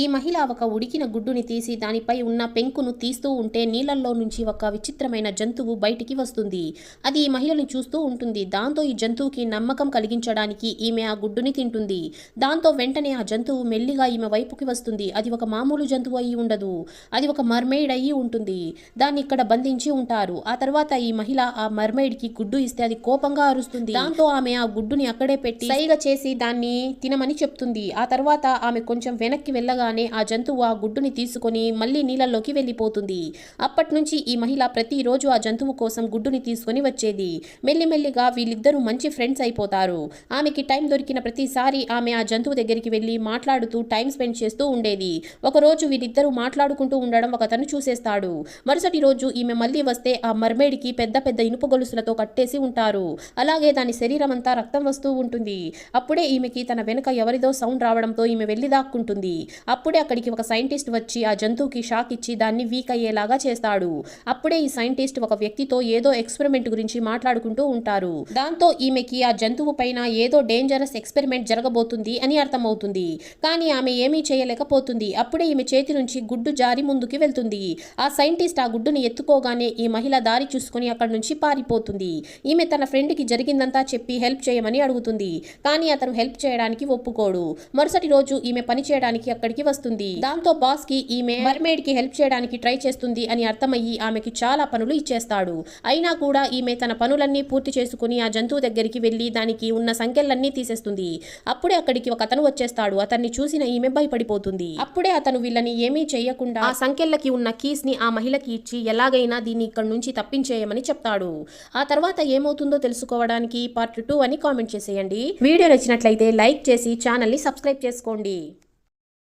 ఈ మహిళ ఒక ఉడికిన గుడ్డుని తీసి దానిపై ఉన్న పెంకును తీస్తూ ఉంటే నీళ్ళల్లో నుంచి ఒక విచిత్రమైన జంతువు బయటికి వస్తుంది. అది ఈ మహిళని చూస్తూ ఉంటుంది. దాంతో ఈ జంతువుకి నమ్మకం కలిగించడానికి ఈమె ఆ గుడ్డుని తింటుంది. దాంతో వెంటనే ఆ జంతువు మెల్లిగా ఈమె వైపుకి వస్తుంది. అది ఒక మామూలు జంతువు అయి ఉండదు. అది ఒక మర్మెయిడ్ అయ్యి ఉంటుంది. దాన్ని ఇక్కడ బంధించి ఉంటారు. ఆ తర్వాత ఈ మహిళ ఆ మర్మెయిడ్ కి గుడ్డు ఇస్తే అది కోపంగా అరుస్తుంది. దాంతో ఆమె ఆ గుడ్డుని అక్కడే పెట్టి సైగ చేసి దాన్ని తినమని చెప్తుంది. ఆ తర్వాత ఆమె కొంచెం వెనక్కి వెళ్ళగా ఆ జంతువు ఆ గుడ్డుని తీసుకొని మళ్ళీ నీళ్ళల్లోకి వెళ్ళిపోతుంది. అప్పటి నుంచి ఈ మహిళ ప్రతిరోజు ఆ జంతువు కోసం గుడ్డుని తీసుకొని వచ్చేది. మెల్లిమెల్లిగా వీళ్ళిద్దరూ మంచి ఫ్రెండ్స్ అయిపోతారు. ఆమెకి టైం దొరికిన ప్రతిసారి ఆమె ఆ జంతువు దగ్గరికి వెళ్ళి మాట్లాడుతూ టైం స్పెండ్ చేస్తూ ఉండేది. ఒకరోజు వీళ్ళిద్దరూ మాట్లాడుకుంటూ ఉండడం ఒకతను చూసేస్తాడు. మరుసటి రోజు ఈమె మళ్ళీ వస్తే ఆ మర్మేడ్ కి పెద్ద పెద్ద ఇనుప గొలుసులతో కట్టేసి ఉంటారు. అలాగే దాని శరీరం అంతా రక్తం వస్తూ ఉంటుంది. అప్పుడే ఈమెకి తన వెనుక ఎవరిదో సౌండ్ రావడంతో ఈమె వెళ్ళి దాక్కుంటుంది. అప్పుడే అక్కడికి ఒక సైంటిస్ట్ వచ్చి ఆ జంతువుకి షాక్ ఇచ్చి దాన్ని వీక్ అయ్యేలాగా చేస్తాడు. అప్పుడే ఈ సైంటిస్ట్ ఒక వ్యక్తితో ఏదో ఎక్స్పెరిమెంట్ గురించి మాట్లాడుకుంటూ ఉంటారు. దాంతో ఈమెకి ఆ జంతువు పైన ఏదో డేంజరస్ ఎక్స్పెరిమెంట్ జరగబోతుంది అని అర్థమవుతుంది. కానీ ఆమె ఏమీ చేయలేకపోతుంది. అప్పుడే ఈమె చేతి నుంచి గుడ్డు జారి ముందుకి వెళ్తుంది. ఆ సైంటిస్ట్ ఆ గుడ్డుని ఎత్తుకోగానే ఈ మహిళ దారి చూసుకుని అక్కడి నుంచి పారిపోతుంది. ఈమె తన ఫ్రెండ్ కి జరిగిందంతా చెప్పి హెల్ప్ చేయమని అడుగుతుంది. కానీ అతను హెల్ప్ చేయడానికి ఒప్పుకోడు. మరుసటి రోజు ఈమె పని చేయడానికి అక్కడికి వస్తుంది. దాంతో బాస్ కి ఈమె మర్మేడ్ కి హెల్ప్ చేయడానికి ట్రై చేస్తుంది అని అర్థమయ్యి ఆమెకి చాలా పనులు ఇచ్చేస్తాడు. అయినా కూడా ఈమె తన పనులన్నీ పూర్తి చేసుకుని ఆ జంతువు దగ్గరికి వెళ్లి దానికి ఉన్న సంకెళ్ళన్నీ తీసేస్తుంది. అప్పుడే అక్కడికి ఒక అతను వచ్చేస్తాడు. అతన్ని చూసిన ఈమె భయపడిపోతుంది. అప్పుడే అతను వీళ్ళని ఏమీ చేయకుండా ఆ సంకెళ్ళకి ఉన్న కీస్ ని ఆ మహిళకి ఇచ్చి ఎలాగైనా దీన్ని ఇక్కడ నుంచి తప్పించేయమని చెప్తాడు. ఆ తర్వాత ఏమవుతుందో తెలుసుకోవడానికి పార్ట్ 2 అని కామెంట్ చేసేయండి. వీడియో నచ్చినట్లయితే లైక్ చేసి ఛానల్ ని సబ్స్క్రైబ్ చేసుకోండి.